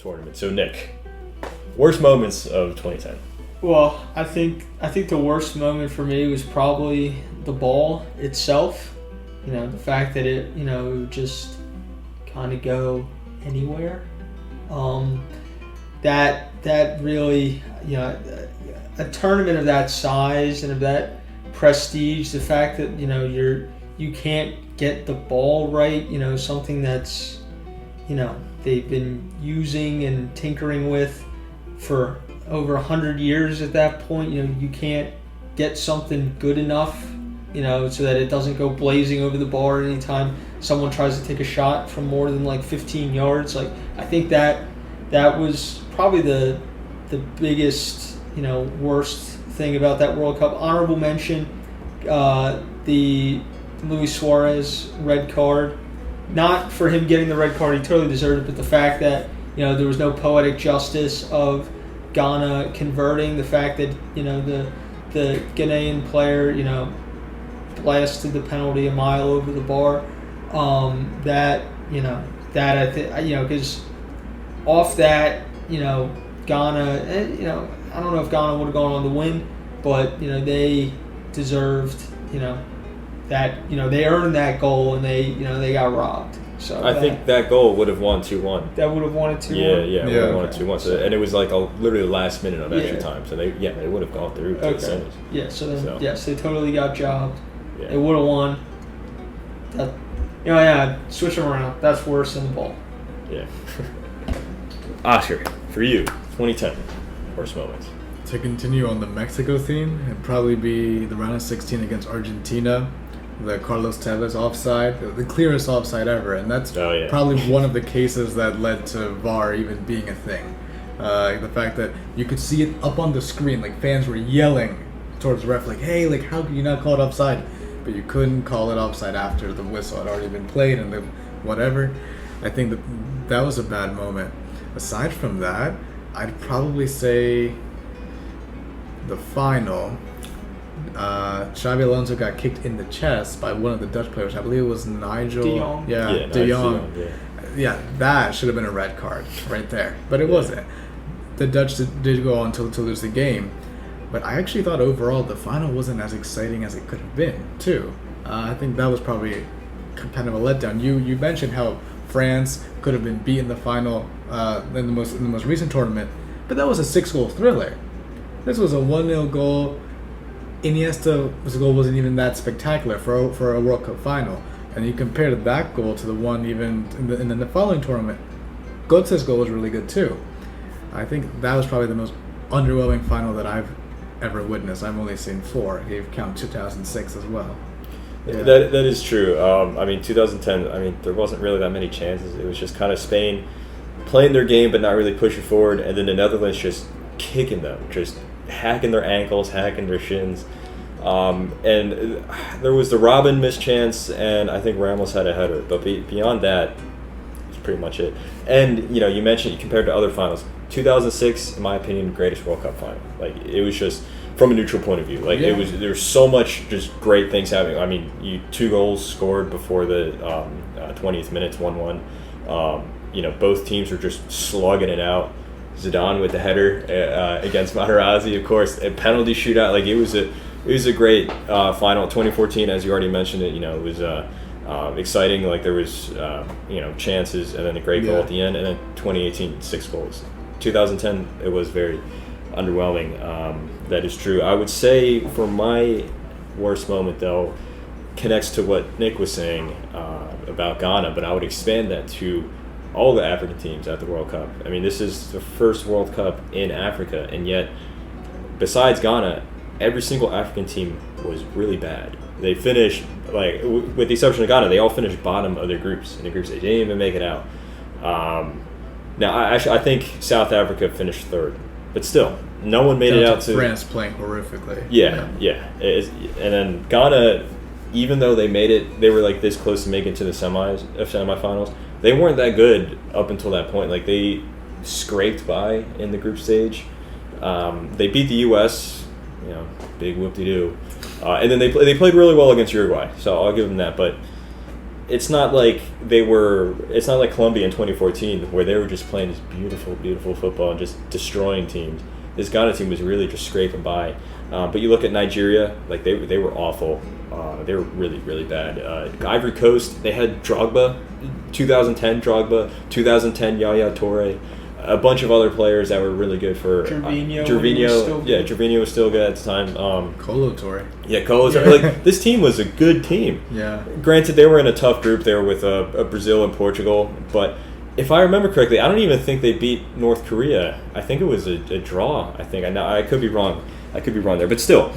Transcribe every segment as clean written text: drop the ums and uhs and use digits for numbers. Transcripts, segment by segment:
tournament. So Nick, worst moments of 2010. Well, I think the worst moment for me was probably the ball itself. The fact that it would just kind of go anywhere. That really, a tournament of that size and of that prestige, the fact that you can't get the ball right, something that's they've been using and tinkering with for over 100 years at that point. You can't get something good enough, so that it doesn't go blazing over the bar anytime someone tries to take a shot from more than like 15 yards. Like, I think that was probably the biggest, worst thing about that World Cup. Honorable mention, the Luis Suarez red card. Not for him getting the red card, he totally deserved it, but the fact that, there was no poetic justice of Ghana converting, the fact that, the Ghanaian player, blasted the penalty a mile over the bar, that I think, because off that, Ghana, I don't know if Ghana would have gone on to win, but, they deserved, that, they earned that goal and they got robbed. So I think that goal would have won 2-1. That would have won it 2-1? Yeah, would have won it 2-1. So, and it was like literally the last minute of extra time. So they would have gone through to the semis. Yeah, yes, they totally got jobbed. Yeah. They would have won. Switch them around. That's worse than the ball. Yeah. Oscar, for you, 2010, worst moments. To continue on the Mexico theme, it'd probably be the round of 16 against Argentina, the Carlos Tevez offside, the clearest offside ever, and that's probably one of the cases that led to VAR even being a thing. The fact that you could see it up on the screen, like fans were yelling towards the ref, like, hey, like, how could you not call it offside? But you couldn't call it offside after the whistle had already been played and the whatever. I think that was a bad moment. Aside from that, I'd probably say the final. Xabi Alonso got kicked in the chest by one of the Dutch players. I believe it was Nigel. De Jong. Yeah, De Jong. Yeah, that should have been a red card right there. But it wasn't. The Dutch did go on to lose the game. But I actually thought overall the final wasn't as exciting as it could have been, too. I think that was probably kind of a letdown. You mentioned how France could have been beat in the final in the most recent tournament, but that was a 6-goal thriller. This was a 1-0 goal. Iniesta's goal wasn't even that spectacular for a World Cup final. And you compare that goal to the one even in the following tournament. Götze's goal was really good too. I think that was probably the most underwhelming final that I've ever witnessed. I've only seen 4. If you count 2006 as well. Yeah. That is true. 2010, there wasn't really that many chances. It was just kind of Spain playing their game but not really pushing forward, and then the Netherlands just kicking them, just hacking their ankles, hacking their shins. And there was the Robin mischance, and I think Ramos had a header. But beyond that, it's pretty much it. And, you mentioned, compared to other finals, 2006, in my opinion, greatest World Cup final. Like, it was just, from a neutral point of view, there was so much just great things happening. 2 goals scored before the 20th minute, 1-1. Both teams were just slugging it out. Zidane with the header against Materazzi, of course, a penalty shootout. Like, it was a great final. 2014, as you already mentioned it, it was exciting. Like, there was chances, and then a great goal at the end. And then 2018, 6 goals. 2010, it was very underwhelming. That is true. I would say for my worst moment, though, connects to what Nick was saying about Ghana, but I would expand that to all the African teams at the World Cup. This is the first World Cup in Africa, and yet, besides Ghana, every single African team was really bad. They finished, with the exception of Ghana, they all finished bottom of their groups. In the groups, they didn't even make it out. Now, I think South Africa finished 3rd, but still, no one made it out to France playing horrifically. Yeah. And then Ghana, even though they made it, they were this close to making it to the semifinals. They weren't that good up until that point. They scraped by in the group stage. They beat the U.S., big whoop-de-doo. And then they played really well against Uruguay, so I'll give them that. But it's not like it's not like Colombia in 2014 where they were just playing this beautiful, beautiful football and just destroying teams. This Ghana team was really just scraping by. But you look at Nigeria, like they were awful. They were really, really bad. Ivory Coast, they had Drogba, 2010 Drogba, 2010 Yaya Toure, a bunch of other players that were really good for Gervinho was still good at the time. Kolo Toure. Yeah, Kolo Toure. Like, this team was a good team. Yeah. Granted, they were in a tough group there with Brazil and Portugal, but if I remember correctly, I don't even think they beat North Korea. I think it was a draw. I think I could be wrong. I could be wrong there, but still,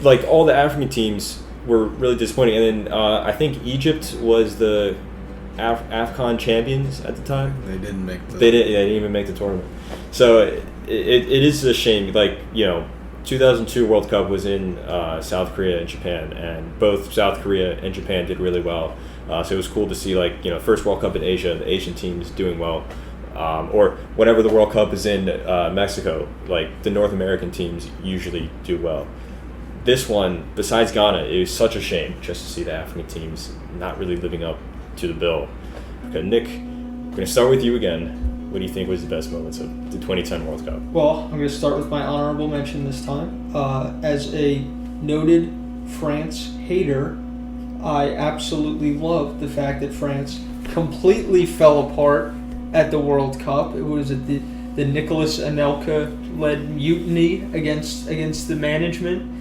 like all the African teams were really disappointing. And then I think Egypt was the AFCON champions at the time. They didn't make the. They didn't even make the tournament. So it is a shame. Like 2002 World Cup was in South Korea and Japan, and both South Korea and Japan did really well. So it was cool to see first World Cup in Asia, the Asian teams doing well. Or whenever the World Cup is in Mexico, like the North American teams usually do well. This one, besides Ghana, it was such a shame just to see the African teams not really living up to the bill. Okay, Nick, I'm going to start with you again. What do you think was the best moments of the 2010 World Cup? Well, I'm going to start with my honorable mention this time. As a noted France hater, I absolutely loved the fact that France completely fell apart at the World Cup. It was the Nicolas Anelka-led mutiny against the management.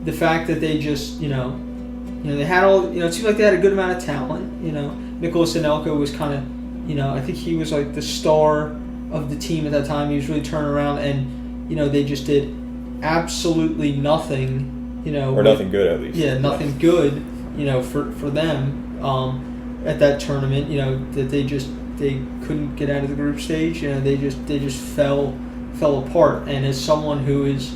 The fact that they just, they had all, it seemed like they had a good amount of talent. Nicolas Anelka was kind of, I think he was like the star of the team at that time. He was really turning around, and, they just did absolutely nothing, Or nothing good, at least. Yeah, nothing good, for them at that tournament, that they couldn't get out of the group stage. They just fell apart. And as someone who is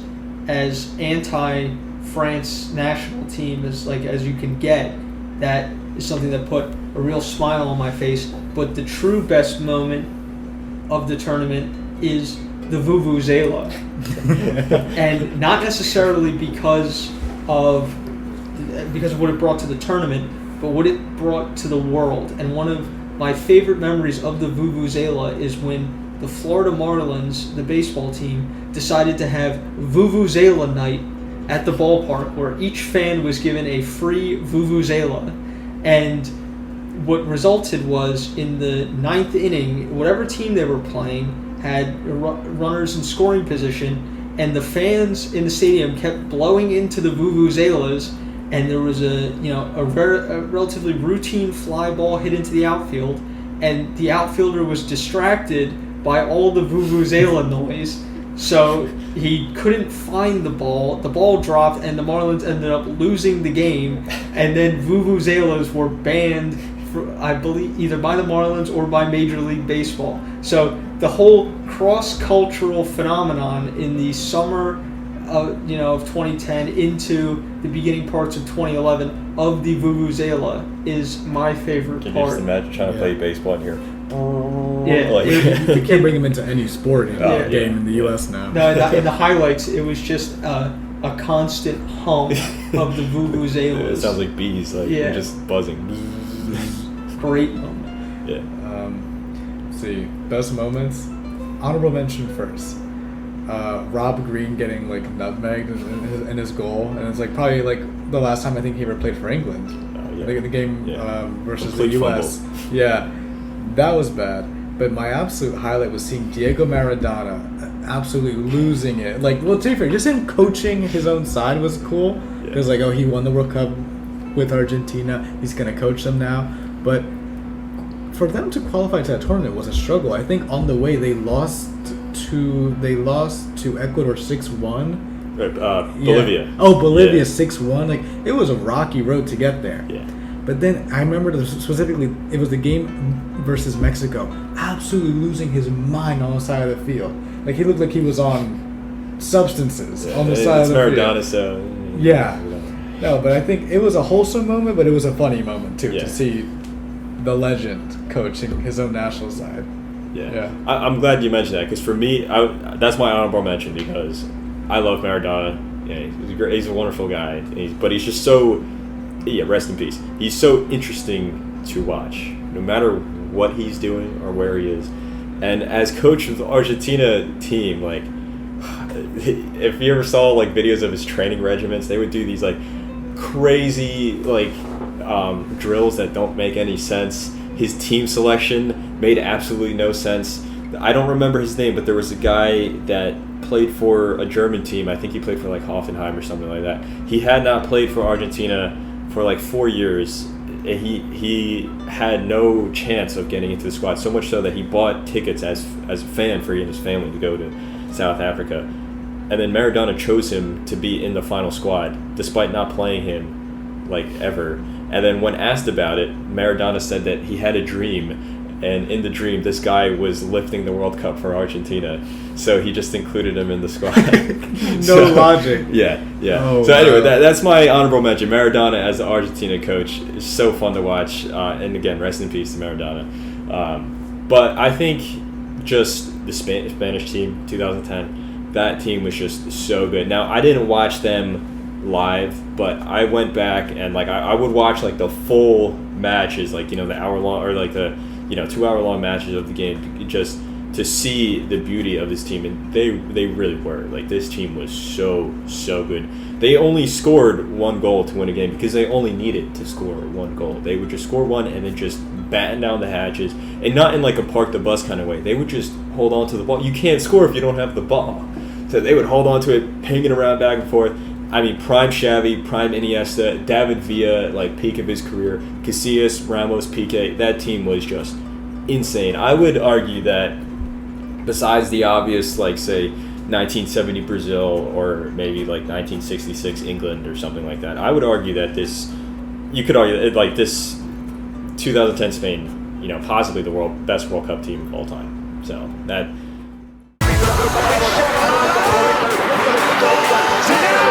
as anti-France national team as you can get, that is something that put a real smile on my face. But the true best moment of the tournament is the Vuvuzela, and not necessarily because of what it brought to the tournament, but what it brought to the world. And one of my favorite memories of the Vuvuzela is when the Florida Marlins, the baseball team, decided to have Vuvuzela night at the ballpark, where each fan was given a free Vuvuzela. And what resulted was, in the 9th inning, whatever team they were playing had runners in scoring position, and the fans in the stadium kept blowing into the Vuvuzelas, and there was a relatively routine fly ball hit into the outfield, and the outfielder was distracted by all the Vuvuzela noise, so he couldn't find the ball. The ball dropped, and the Marlins ended up losing the game, and then Vuvuzelas were banned, I believe, either by the Marlins or by Major League Baseball. So the whole cross-cultural phenomenon in the summer of 2010 into the beginning parts of 2011 of the Vuvuzela is my favorite part. Can part. you just imagine trying to play baseball in here? Yeah, you can't bring them into any sporting game in the U.S. now. No, in the highlights, it was just a constant hum of the Vuvuzelas. It sounds like bees, they're just buzzing. Great moment. Yeah. Let's see, best moments. Honorable mention first. Rob Green getting nutmegged in his goal, and it's probably the last time I think he ever played for England. The game versus Complete the U.S. fumble. Yeah, that was bad. But my absolute highlight was seeing Diego Maradona absolutely losing it. To be fair, just him coaching his own side was cool. Because he won the World Cup with Argentina. He's gonna coach them now. But for them to qualify to that tournament was a struggle. I think on the way they lost to Ecuador 6-1. Bolivia. Yeah. Oh, Bolivia 6-1. It was a rocky road to get there. Yeah. But then I remember specifically it was the game versus Mexico. Absolutely losing his mind on the side of the field. He looked like he was on substances on the side of the Maradona, field. so yeah. No, but I think it was a wholesome moment, but it was a funny moment too to see the legend coaching his own national side. Yeah. I'm glad you mentioned that, because for me, that's my honorable mention, because I love Maradona. Yeah, he's a wonderful guy, but he's just so yeah, rest in peace. He's so interesting to watch, no matter what he's doing or where he is. And as coach of the Argentina team, like, if you ever saw like videos of his training regiments, they would do these like crazy like drills that don't make any sense. His team selection made absolutely no sense. I don't remember his name, but there was a guy that played for a German team. I think he played for like Hoffenheim or something like that. He had not played for Argentina for like 4 years. He had no chance of getting into the squad, so much so that he bought tickets as a fan for he and his family to go to South Africa. And then Maradona chose him to be in the final squad, despite not playing him like ever. And then when asked about it, Maradona said that he had a dream, and in the dream, this guy was lifting the World Cup for Argentina, so he just included him in the squad. No logic. Yeah. Oh, so anyway, that's my honorable mention. Maradona as the Argentina coach is so fun to watch, and again, rest in peace to Maradona. But I think just the Spanish team, 2010, that team was just so good. Now, I didn't watch them live, but I went back and like I would watch like the full matches, like, you know, the hour long or like the 2 hour long matches of the game, just to see the beauty of this team. And they really were like, this team was so good. They only scored one goal to win a game because they only needed to score one goal. They would just score one and then just batten down the hatches, and not in like a park the bus kind of way. They would just hold on to the ball. You can't score if you don't have the ball, so they would hold on to it, pinging around back and forth. I mean, prime Xavi, prime Iniesta, David Villa, like peak of his career, Casillas, Ramos, Piqué. That team was just insane. I would argue that besides the obvious, like, say, 1970 Brazil or maybe like 1966 England or something like that, I would argue that you could argue that like this 2010 Spain, you know, possibly the best World Cup team of all time. So that. Zidane!